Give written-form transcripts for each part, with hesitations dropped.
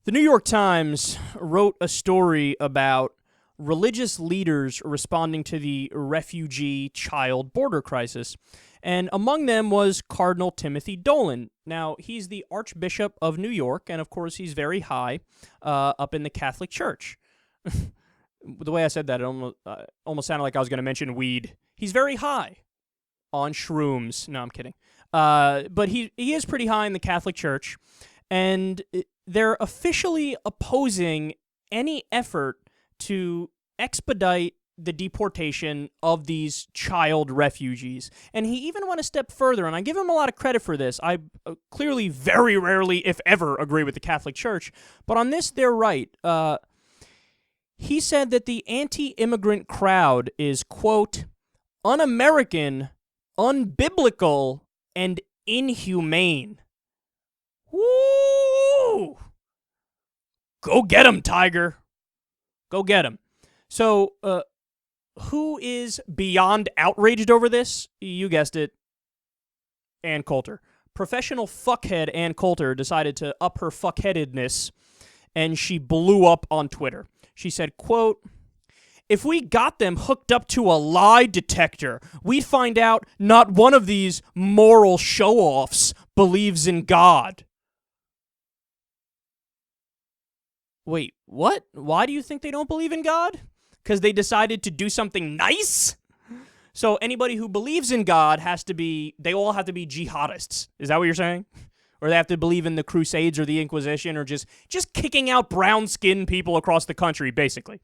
The New York Times wrote a story about religious leaders responding to the refugee child border crisis, and among them was Cardinal Timothy Dolan. Now, he's the Archbishop of New York, and of course he's very high up in the Catholic Church. The way I said that, it almost sounded like I was going to mention weed. He's very high on shrooms. No, I'm kidding. But he is pretty high in the Catholic Church, and they're officially opposing any effort to expedite the deportation of these child refugees. And he even went a step further, and I give him a lot of credit for this. I clearly very rarely, if ever, agree with the Catholic Church, but on this, they're right. He said that the anti-immigrant crowd is, quote, un-American, unbiblical, and inhumane. Woo! Go get him, Tiger. Go get him. So, who is beyond outraged over this? You guessed it, Ann Coulter. Professional fuckhead Ann Coulter decided to up her fuckheadedness, and she blew up on Twitter. She said, quote, "If we got them hooked up to a lie detector, we'd find out not one of these moral show-offs believes in God." Wait, what? Why do you think they don't believe in God? Because they decided to do something nice? So anybody who believes in God they all have to be jihadists. Is that what you're saying? Or they have to believe in the Crusades or the Inquisition, or just kicking out brown-skinned people across the country, basically.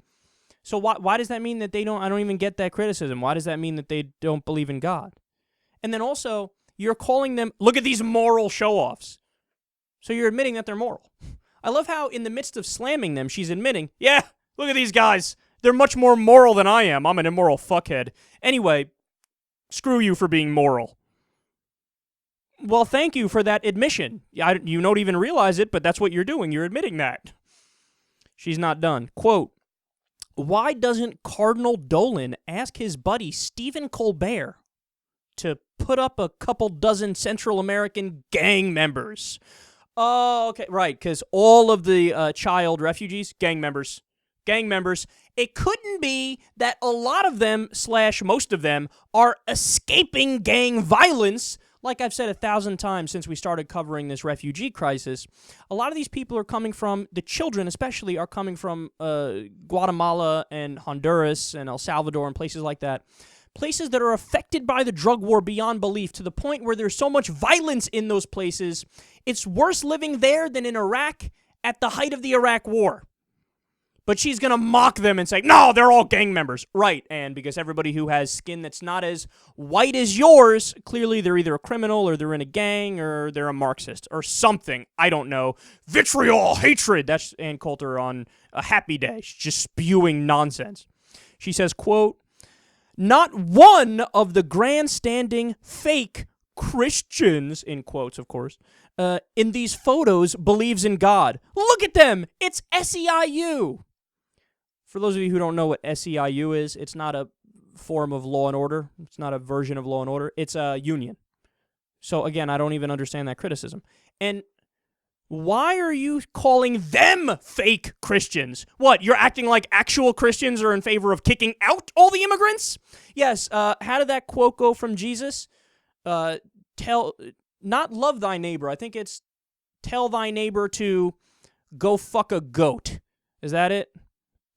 So why does that mean that they don't? I don't even get that criticism. Why does that mean that they don't believe in God? And then also, you're calling them, look at these moral show-offs. So you're admitting that they're moral. I love how in the midst of slamming them, she's admitting, yeah, look at these guys. They're much more moral than I am. I'm an immoral fuckhead. Anyway, screw you for being moral. Well, thank you for that admission. You don't even realize it, but that's what you're doing. You're admitting that. She's not done. Quote, "Why doesn't Cardinal Dolan ask his buddy Stephen Colbert to put up a couple dozen Central American gang members?" Oh, okay, right, because all of the child refugees, gang members. It couldn't be that a lot of them, / most of them, are escaping gang violence. Like I've said 1,000 times since we started covering this refugee crisis, a lot of these people are coming from, the children especially, are coming from Guatemala and Honduras and El Salvador and places like that. Places that are affected by the drug war beyond belief, to the point where there's so much violence in those places, it's worse living there than in Iraq at the height of the Iraq war. But she's going to mock them and say, no, they're all gang members. Right, and because everybody who has skin that's not as white as yours, clearly they're either a criminal or they're in a gang or they're a Marxist or something. I don't know. Vitriol, hatred. That's Ann Coulter on a happy day. She's just spewing nonsense. She says, quote, "Not one of the grandstanding fake Christians," in quotes, of course, "in these photos believes in God. Look at them. It's SEIU." For those of you who don't know what SEIU is, it's not a form of law and order. It's not a version of law and order. It's a union. So again, I don't even understand that criticism. And why are you calling them fake Christians? What, you're acting like actual Christians are in favor of kicking out all the immigrants? Yes, how did that quote go from Jesus? Not love thy neighbor. I think it's tell thy neighbor to go fuck a goat. Is that it?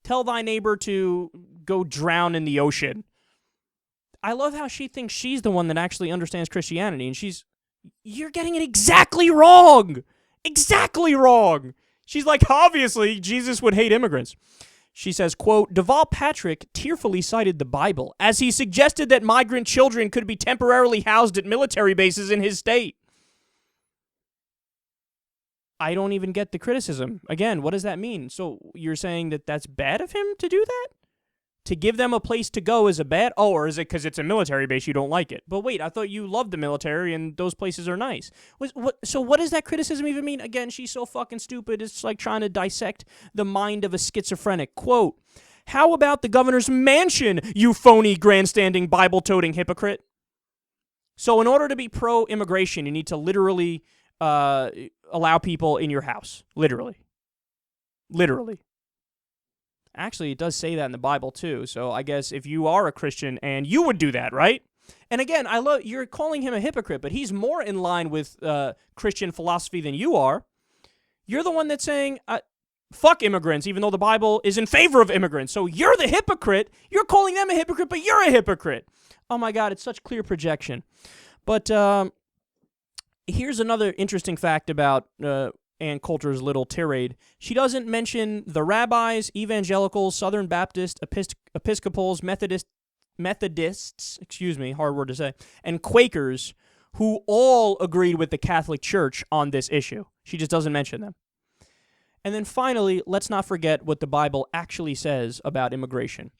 Tell thy neighbor to go drown in the ocean. I love how she thinks she's the one that actually understands Christianity, and you're getting it exactly wrong. Exactly wrong. She's like, obviously, Jesus would hate immigrants. She says, quote, "Deval Patrick tearfully cited the Bible as he suggested that migrant children could be temporarily housed at military bases in his state." I don't even get the criticism. Again, what does that mean? So you're saying that that's bad of him to do that? To give them a place to go is a bad? Oh, or is it because it's a military base you don't like it? But wait, I thought you loved the military and those places are nice. So what does that criticism even mean? Again, she's so fucking stupid. It's like trying to dissect the mind of a schizophrenic. Quote, "How about the governor's mansion, you phony, grandstanding, Bible-toting hypocrite?" So in order to be pro-immigration, you need to literally allow people in your house. Literally. Literally. Actually, it does say that in the Bible too. So I guess if you are a Christian and you would do that, right? And again, I love you're calling him a hypocrite, but he's more in line with Christian philosophy than you are. You're the one that's saying, fuck immigrants, even though the Bible is in favor of immigrants. So you're the hypocrite. You're calling them a hypocrite, but you're a hypocrite. Oh my God, it's such clear projection. But here's another interesting fact about Ann Coulter's little tirade. She doesn't mention the rabbis, evangelicals, Southern Baptists, Episcopals, Methodists, hard word to say, and Quakers, who all agreed with the Catholic Church on this issue. She just doesn't mention them. And then finally, let's not forget what the Bible actually says about immigration.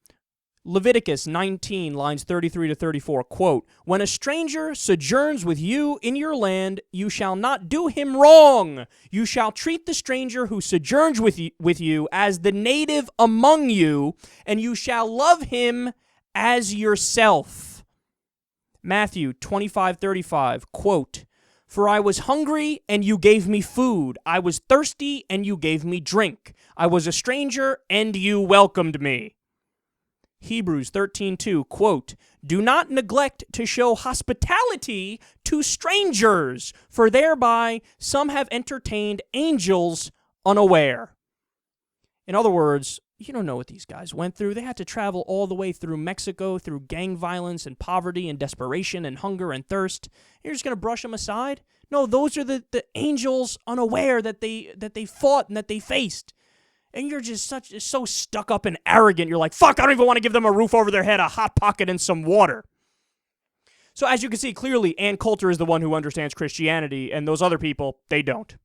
Leviticus 19, lines 33 to 34, quote, "When a stranger sojourns with you in your land, you shall not do him wrong. You shall treat the stranger who sojourns with you as the native among you, and you shall love him as yourself." Matthew 25:35, quote, "For I was hungry, and you gave me food. I was thirsty, and you gave me drink. I was a stranger, and you welcomed me." Hebrews 13:2, quote, "Do not neglect to show hospitality to strangers, for thereby some have entertained angels unaware." In other words, you don't know what these guys went through. They had to travel all the way through Mexico, through gang violence and poverty and desperation and hunger and thirst. You're just going to brush them aside? No, those are the angels unaware that they fought and that they faced. And you're just so stuck up and arrogant. You're like, fuck, I don't even want to give them a roof over their head, a hot pocket, and some water. So as you can see, clearly, Ann Coulter is the one who understands Christianity, and those other people, they don't.